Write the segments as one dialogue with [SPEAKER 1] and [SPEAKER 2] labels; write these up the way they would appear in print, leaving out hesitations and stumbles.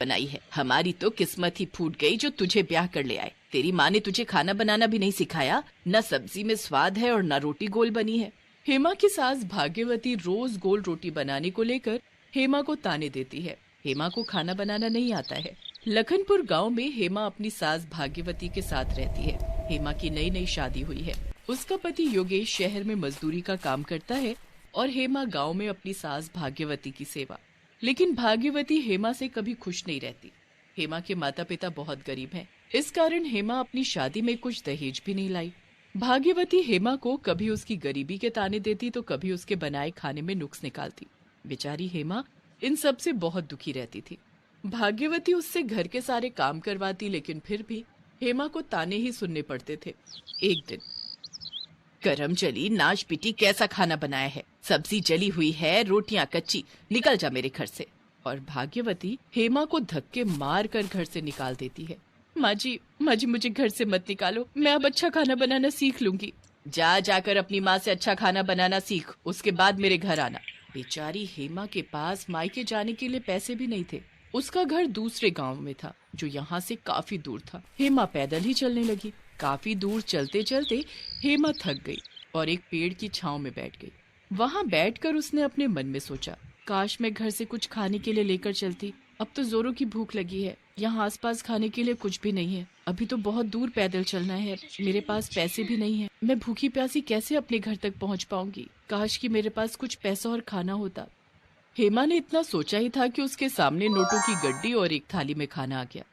[SPEAKER 1] बनाई है। हमारी तो किस्मत ही फूट गई जो तुझे ब्याह कर ले आए। तेरी माँ ने तुझे खाना बनाना भी नहीं सिखाया, न सब्जी में स्वाद है और न रोटी गोल बनी है। हेमा की सास भाग्यवती रोज गोल रोटी बनाने को लेकर हेमा को ताने देती है। हेमा को खाना बनाना नहीं आता है। लखनपुर गांव में हेमा अपनी सास भाग्यवती के साथ रहती है। हेमा की नई नई शादी हुई है। उसका पति योगेश शहर में मजदूरी का काम करता है और हेमा गांव में अपनी सास भाग्यवती की सेवा। लेकिन भाग्यवती हेमा से कभी खुश नहीं रहती। हेमा के माता पिता बहुत गरीब हैं। इस कारण हेमा अपनी शादी में कुछ दहेज भी नहीं लाई। भाग्यवती हेमा को कभी उसकी गरीबी के ताने देती तो कभी उसके बनाए खाने में नुक्स निकालती। बेचारी हेमा इन सब से बहुत दुखी रहती थी। भाग्यवती उससे घर के सारे काम करवाती, लेकिन फिर भी हेमा को ताने ही सुनने पड़ते थे। एक दिन, गरम जली नाच पिटी कैसा खाना बनाया है, सब्जी जली हुई है, रोटियां कच्ची, निकल जा मेरे घर से। और भाग्यवती हेमा को धक्के मार कर घर से निकाल देती है। माँ जी मुझे घर से मत निकालो, मैं अब अच्छा खाना बनाना सीख लूंगी। जाकर अपनी माँ से अच्छा खाना बनाना सीख, उसके बाद मेरे घर आना। बेचारी हेमा के पास मायके जाने के लिए पैसे भी नहीं थे। उसका घर दूसरे गांव में था जो यहाँ से काफी दूर था। हेमा पैदल ही चलने लगी। काफी दूर चलते चलते हेमा थक गई और एक पेड़ की छांव में बैठ गई। वहां बैठकर उसने अपने मन में सोचा, काश मैं घर से कुछ खाने के लिए लेकर चलती। अब तो जोरों की भूख लगी है। यहाँ आसपास खाने के लिए कुछ भी नहीं है। अभी तो बहुत दूर पैदल चलना है। मेरे पास पैसे भी नहीं है। मैं भूखी प्यासी कैसे अपने घर तक पहुँच पाऊंगी। काश कि मेरे पास कुछ पैसा और खाना होता। हेमा ने इतना सोचा ही था कि उसके सामने नोटों की गड्डी और एक थाली में खाना आ गया।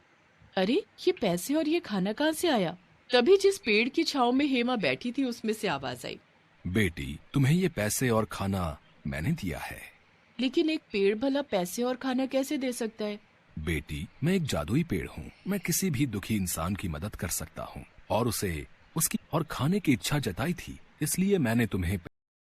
[SPEAKER 1] अरे, ये पैसे और ये खाना कहाँ से आया? तभी जिस पेड़ की छांव में हेमा बैठी थी उसमें से आवाज आई,
[SPEAKER 2] बेटी, तुम्हें ये पैसे और खाना मैंने दिया है।
[SPEAKER 1] लेकिन एक पेड़ भला पैसे और खाना कैसे दे सकता है?
[SPEAKER 2] बेटी, मैं एक जादुई पेड़ हूँ। मैं किसी भी दुखी इंसान की मदद कर सकता हूँ और उसे उसकी और खाने की इच्छा जताई थी, इसलिए मैंने तुम्हें